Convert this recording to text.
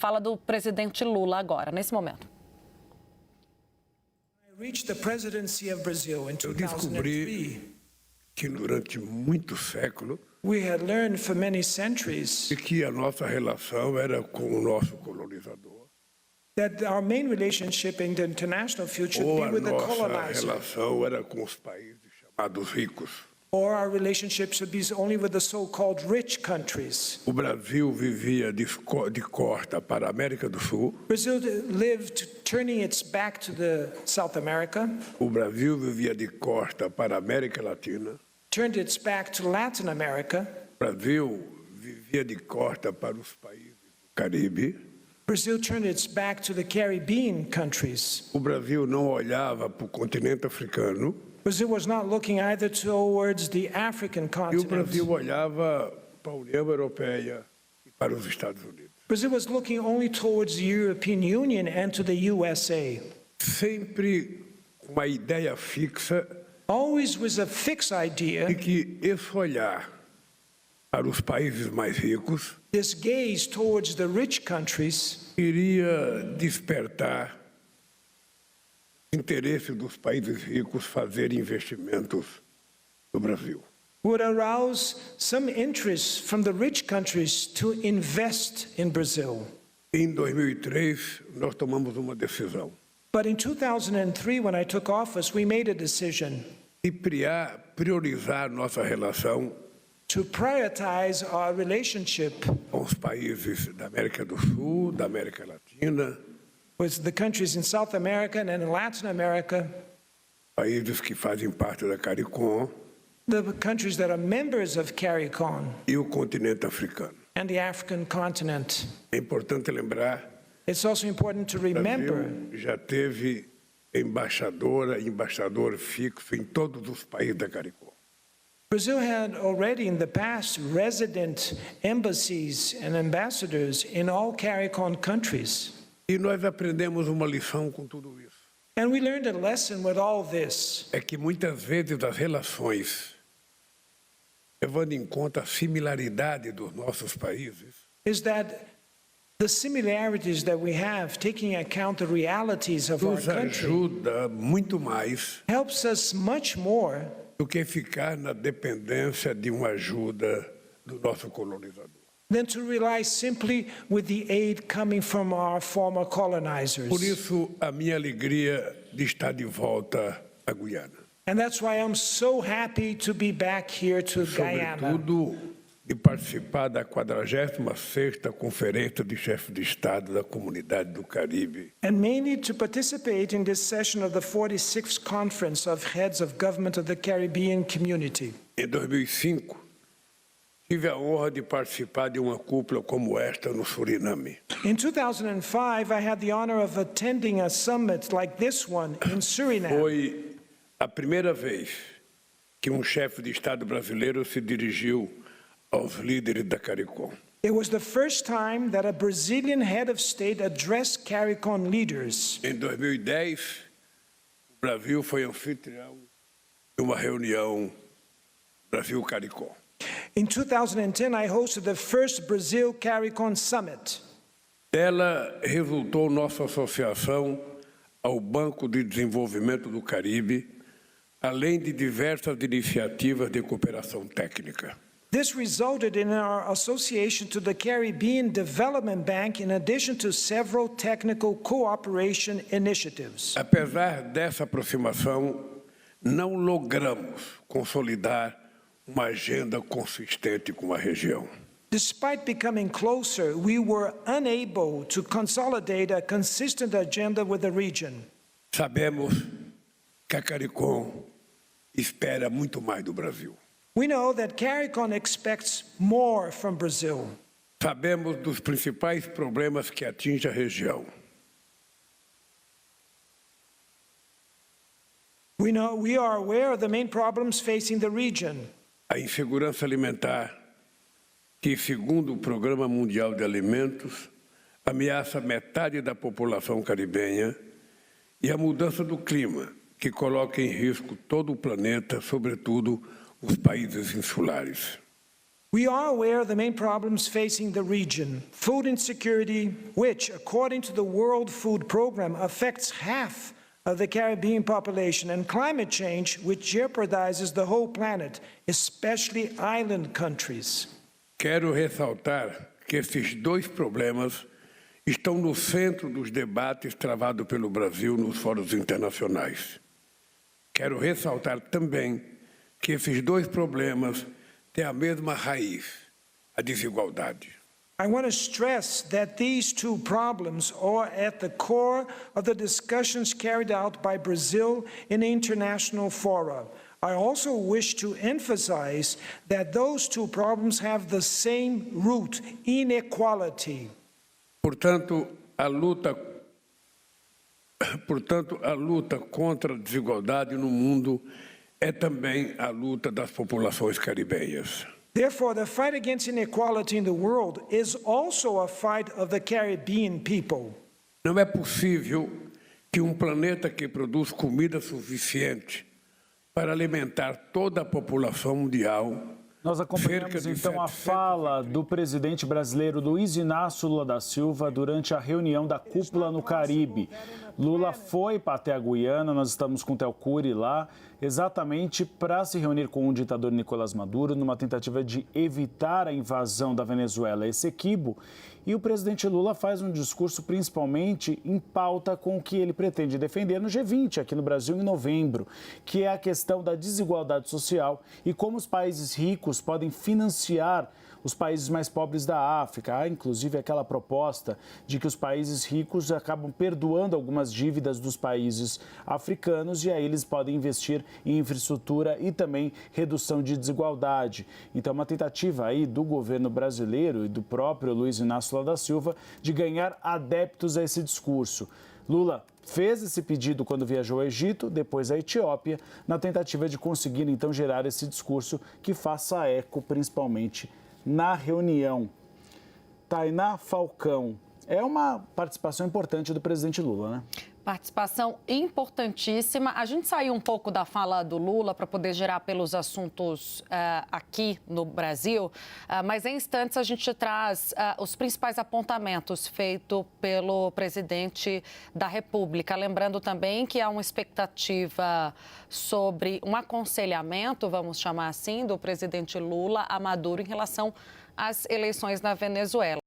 Fala do presidente Lula agora, nesse momento. Eu descobri que durante muitos séculos que a nossa relação era com o nosso colonizador. That our main relationship in the international future Ou be a with the nossa colonizer. relação era com os países chamados ricos. Or our relationship should be only with the so-called rich countries. O Brasil vivia de costa para a América do Sul. Brazil lived turning its back to the South America. O Brasil vivia de costa para a América Latina. Turned its back to Latin America. O Brasil vivia de costa para os países do Caribe. Brazil turned its back to the Caribbean countries. O Brasil não olhava para o continente africano. Brazil was not looking either towards the African E o continent. Brasil olhava para a União Europeia e para os Estados Unidos. Brazil was looking only towards the European Union and to the USA. Sempre com uma ideia fixa Always with a fixed idea. de que esse olhar para os países mais ricos This gaze towards the rich countries iria despertar o interesse dos países ricos fazer investimentos no Brasil. would arouse some interest from the rich countries to invest in Brazil. Em 2003, nós tomamos uma decisão But in 2003, when I took office, we made a decision de priorizar nossa relação to prioritize our relationship com os países da América do Sul, da América Latina, with the countries in South America and in Latin America, países que fazem parte da CARICOM the countries that are members of CARICOM e o continente africano. and the African continent. É importante lembrar It's also important to que o remember Brasil já teve embaixador fixo em todos os países da CARICOM. Brazil had already in the past resident embassies and ambassadors in all CARICOM countries. E nós aprendemos uma lição com tudo isso. And we learned a lesson with all this. É que muitas vezes as relações, levando em conta a similaridade dos nossos países, Is that the similarities that we have, taking account the realities of our nos country, ajuda muito mais helps us much more do que ficar na dependência de uma ajuda do nosso colonizador. than to rely simply with the aid coming from our former colonizers. Por isso, a minha alegria de estar de volta à Guiana. And that's why I'm so happy to be back here to Guyana. Sobretudo, de participar da 46ª Conferência de Chefes de Estado da Comunidade do Caribe, And mainly to participate in this session of the 46th Conference of Heads of Government of the Caribbean Community. Em 2005, tive a honra de participar de uma cúpula como esta no Suriname. In 2005, I had the honor of attending a summit like this one in Suriname. Foi a primeira vez que um chefe de Estado brasileiro se dirigiu aos líderes da CARICOM. It was the first time that a Brazilian head of state addressed CARICOM leaders. Em 2010, o Brasil foi anfitrião de uma reunião Brasil-CARICOM. In 2010, I hosted the first Brazil CARICOM summit. Dela resultou nossa associação ao Banco de Desenvolvimento do Caribe, além de diversas iniciativas de cooperação técnica. This resulted in our association to the Caribbean Development Bank in addition to several technical cooperation initiatives. Apesar dessa aproximação, não logramos consolidar uma agenda consistente com a região. Despite becoming closer, we were unable to consolidate a consistent agenda with the region. Sabemos que a CARICOM espera muito mais do Brasil. We know that CARICOM expects more from Brazil. Sabemos dos principais problemas que atingem a região. We are aware of the main problems facing the region. A insegurança alimentar, que, segundo o Programa Mundial de Alimentos, ameaça metade da população caribenha, e a mudança do clima, que coloca em risco todo o planeta, sobretudo os países insulares. We are aware of the main problems facing the region. Food insecurity, which, according to the World Food Program, affects half of the Caribbean population, and climate change, which jeopardizes the whole planet, especially island countries. Quero ressaltar que esses dois problemas estão no centro dos debates travados pelo Brasil nos fóruns internacionais. Quero ressaltar também que esses dois problemas têm a mesma raiz, a desigualdade. I want to stress that these two problems are at the core of the discussions carried out by Brazil in international fora. I also wish to emphasize that those two problems have the same root, inequality. Portanto, a luta contra a desigualdade no mundo é também a luta das populações caribenhas. Therefore, the fight against inequality in the world is also a fight of the Caribbean people. Não é possível que um planeta que produz comida suficiente para alimentar toda a população mundial. Nós acompanhamos então a fala do presidente brasileiro Luiz Inácio Lula da Silva durante a reunião da cúpula no Caribe. Lula foi até a Guiana, nós estamos com o Theo Cury lá, exatamente para se reunir com o ditador Nicolás Maduro numa tentativa de evitar a invasão da Venezuela, Essequibo. E o presidente Lula faz um discurso principalmente em pauta com o que ele pretende defender no G20 aqui no Brasil em novembro, que é a questão da desigualdade social e como os países ricos podem financiar os países mais pobres da África. Há, inclusive, aquela proposta de que os países ricos acabam perdoando algumas dívidas dos países africanos e aí eles podem investir em infraestrutura e também redução de desigualdade. Então, uma tentativa aí do governo brasileiro e do próprio Luiz Inácio Lula da Silva de ganhar adeptos a esse discurso. Lula fez esse pedido quando viajou ao Egito, depois à Etiópia, na tentativa de conseguir, então, gerar esse discurso que faça eco, principalmente, na reunião. Tainá Falcão, é uma participação importante do presidente Lula, né? Participação importantíssima. A gente saiu um pouco da fala do Lula para poder gerar pelos assuntos aqui no Brasil, mas em instantes a gente traz os principais apontamentos feitos pelo presidente da República. Lembrando também que há uma expectativa sobre um aconselhamento, vamos chamar assim, do presidente Lula a Maduro em relação às eleições na Venezuela.